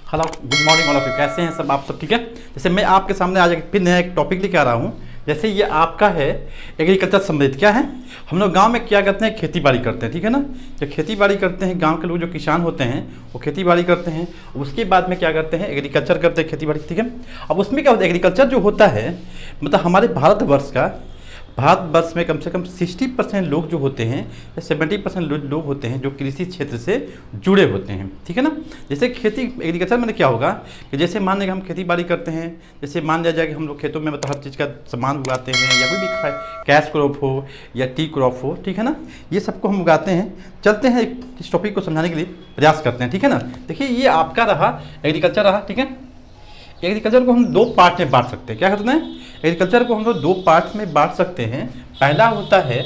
Hello good morning all of you. कैसे हैं सब आप सब? ठीक है। जैसे मैं आपके सामने आज फिर नया एक टॉपिक लेके आ रहा हूँ। जैसे ये आपका है एग्रीकल्चर संबंधित। क्या है, हम लोग गांव में क्या करते हैं, खेती बाड़ी करते हैं। ठीक है ना। जब खेती बाड़ी करते हैं, गांव के लोग जो किसान होते हैं वो खेती बाड़ी करते हैं। उसके बाद में क्या करते हैं, एग्रीकल्चर करते हैं, खेती बाड़ी। ठीक है। अब उसमें क्या होता है, एग्रीकल्चर जो होता है मतलब हमारे भारतवर्ष में कम से कम 60% लोग जो होते हैं या 70% लोग होते हैं जो कृषि क्षेत्र से जुड़े होते हैं। ठीक है ना। जैसे खेती एग्रीकल्चर में क्या होगा कि जैसे मान लें हम खेती बाड़ी करते हैं, जैसे मान लिया जाए कि हम लोग खेतों में मतलब हर चीज़ का सामान उगाते हैं या कोई भी कैश क्रॉप हो या टी क्रॉप हो। ठीक है ना। ये सबको हम उगाते हैं। चलते हैं इस टॉपिक को समझाने के लिए प्रयास करते हैं। ठीक है ना। देखिए ये आपका रहा एग्रीकल्चर रहा। ठीक है। एग्रीकल्चर को हम दो पार्ट में बांट सकते हैं। क्या कहते हैं, एग्रीकल्चर को हम लोग दो पार्ट्स में बांट सकते हैं। पहला होता है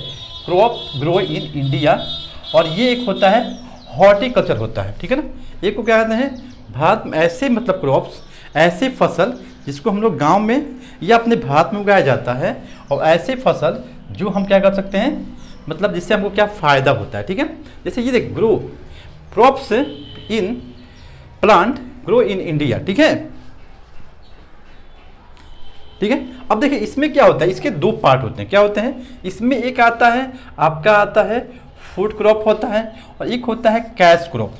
क्रॉप ग्रो इन इंडिया और ये एक होता है हॉर्टिकल्चर होता है। ठीक है ना। एक को क्या कहते हैं, भारत में ऐसे मतलब क्रॉप्स, ऐसे फसल जिसको हम लोग गांव में या अपने भारत में उगाया जाता है और ऐसे फसल जो हम क्या कर सकते हैं मतलब जिससे हमको क्या फ़ायदा होता है। ठीक है। जैसे ये देख grow crops in plant grow in India. ठीक है। ठीक है। अब देखिए इसमें क्या होता है, इसके दो पार्ट होते हैं। क्या होते हैं, इसमें एक आता है आपका आता है फूड क्रॉप होता है और एक होता है कैश क्रॉप।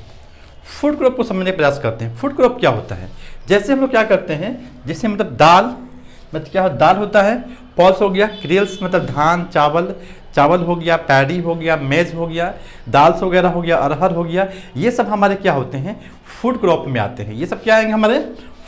फूड क्रॉप को समझने का प्रयास करते हैं। फूड क्रॉप क्या होता है, जैसे हम लोग क्या करते हैं, जैसे मतलब दाल मतलब क्या दाल होता है, पॉल्स हो गया, क्रियल्स मतलब धान चावल हो गया, पैडी हो गया, मेज हो गया, दाल्स वगैरह हो गया, अरहर हो गया, ये सब हमारे क्या होते हैं फूड क्रॉप में आते हैं। ये सब क्या आएंगे हमारे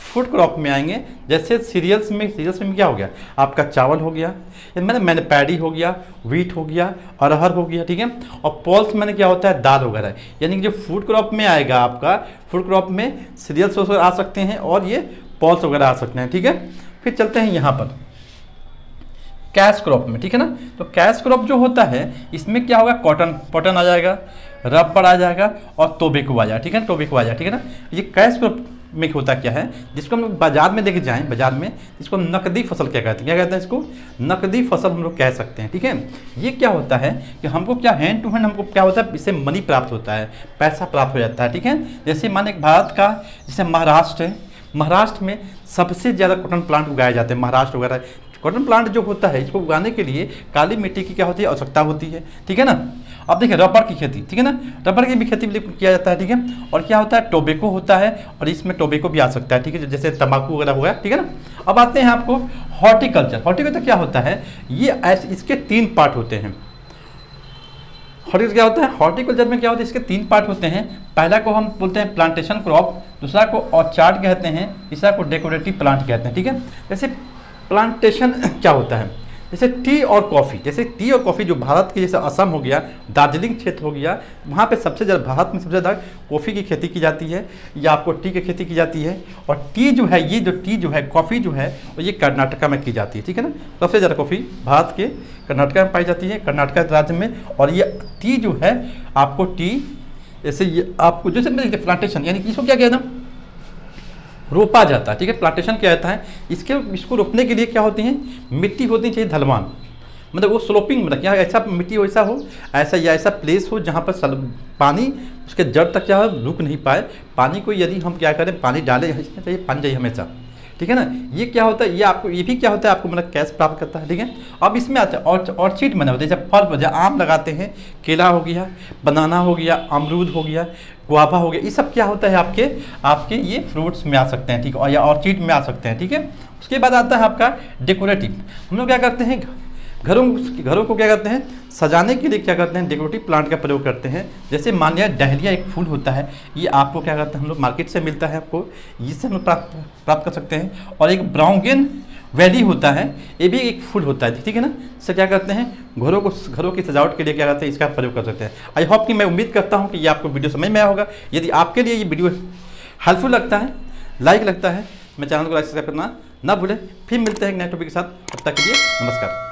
फूड क्रॉप में आएंगे। जैसे सीरियल्स में क्या हो गया आपका चावल हो गया, मैंने पैडी हो गया, व्हीट हो गया, अरहर हो गया। ठीक है। और पॉल्स मैंने क्या होता है दाल वगैरह। यानी कि जो फूड क्रॉप में आएगा आपका, फूड क्रॉप में सीरियल्स आ सकते हैं और ये पॉल्स वगैरह आ सकते हैं। ठीक है। फिर चलते हैं यहाँ पर कैश क्रॉप में। ठीक है ना। तो कैश क्रॉप जो होता है इसमें क्या होगा, कॉटन आ जाएगा, रबर आ जाएगा और टोबैको आ जाएगा। ठीक है। टोबैको आ जाएगा। ठीक है ना। ये कैश क्रॉप में होता क्या है, जिसको हम लोग बाजार में लेके जाएं, बाजार में इसको नकदी फसल क्या कहते हैं, क्या कहते हैं इसको नकदी फसल हम लोग कह सकते हैं। ठीक है। ये क्या होता है कि हमको क्या हैंड टू हैंड हमको क्या होता है, इससे मनी प्राप्त होता है, पैसा प्राप्त हो जाता है। ठीक है। जैसे माने भारत का जैसे महाराष्ट्र है, महाराष्ट्र में सबसे ज़्यादा कॉटन प्लांट उगाए जाते हैं। महाराष्ट्र वगैरह कॉटन प्लांट जो होता है इसको उगाने के लिए काली मिट्टी की क्या होती है, आवश्यकता होती है। ठीक है ना। अब देखिए रबर की खेती, ठीक है ना, रबर की भी खेती किया जाता है। ठीक है। और क्या होता है टोबैको होता है और इसमें टोबैको भी आ सकता है। ठीक है। जैसे तंबाकू वगैरह हुआ। ठीक है ना। अब आते हैं आपको हॉर्टिकल्चर। हॉर्टिकल्चर क्या होता है, ये इसके 3 पार्ट होते हैं। हॉर्टिकल्चर क्या होता है, हॉर्टिकल्चर में क्या होता है, इसके 3 पार्ट होते हैं। पहला को हम बोलते हैं प्लांटेशन क्रॉप, दूसरा को ऑर्चार्ड कहते हैं, तीसरा को डेकोरेटिव प्लांट कहते हैं। ठीक है। जैसे प्लांटेशन क्या होता है, जैसे टी और कॉफ़ी, जैसे टी और कॉफ़ी जो भारत के जैसे असम हो गया, दार्जिलिंग क्षेत्र हो गया, वहाँ पे सबसे ज़्यादा भारत में सबसे ज़्यादा कॉफ़ी की खेती की जाती है या आपको टी की खेती की जाती है। और टी जो है, ये जो टी जो है कॉफ़ी जो है वो ये कर्नाटका में की जाती है। ठीक है ना। सबसे ज़्यादा कॉफ़ी भारत के कर्नाटका में पाई जाती है, कर्नाटका राज्य में। और ये टी जो है आपको टी जैसे ये आपको जैसे प्लांटेशन यानी कि इसको क्या कहना रोपा जाता है। ठीक है। प्लांटेशन क्या होता है, इसको रोपने के लिए क्या होती हैं, मिट्टी होती चाहिए ढलवान, मतलब वो स्लोपिंग मतलब क्या ऐसा मिट्टी वैसा हो, ऐसा या ऐसा प्लेस हो जहाँ पर पानी उसके जड़ तक क्या रुक नहीं पाए। पानी को यदि हम क्या करें, पानी डालें, इसमें चाहिए पानी चाहिए हमेशा। ठीक है ना। ये क्या होता है, ये भी क्या होता है आपको मतलब कैश प्राप्त करता है। ठीक है। अब इसमें आता है ऑर्चिड बना होता है, जैसे फल जैसे आम लगाते हैं, केला हो गया, बनाना हो गया, अमरूद हो गया, गुआवा हो गया, ये सब क्या होता है आपके ये फ्रूट्स में आ सकते हैं। ठीक है। या ऑर्चिड में आ सकते हैं। ठीक है। उसके बाद आता है आपका डेकोरेटिव। हम लोग क्या करते हैं, घरों को क्या करते हैं सजाने के लिए क्या करते हैं, डेकोरेटिव प्लांट का प्रयोग करते हैं। जैसे मान लिया डहलिया एक फूल होता है, ये आपको क्या करते हैं हम लोग मार्केट से मिलता है, आपको इससे हम लोग प्राप्त कर सकते हैं। और एक ब्राउनगेन वैली होता है, ये भी एक फूल होता है। ठीक है ना। इससे क्या करते हैं घरों की सजावट के लिए क्या करते हैं इसका प्रयोग कर सकते हैं। आई होप कि मैं उम्मीद करता हूँ कि ये आपको वीडियो समझ में आया होगा। यदि आपके लिए ये वीडियो हेल्पफुल लगता है, लाइक लगता है, मैं चैनल को लाइक सब्सक्राइब करना ना भूलें। फिर मिलते हैं एक नए टॉपिक के साथ। तब तक के लिए नमस्कार।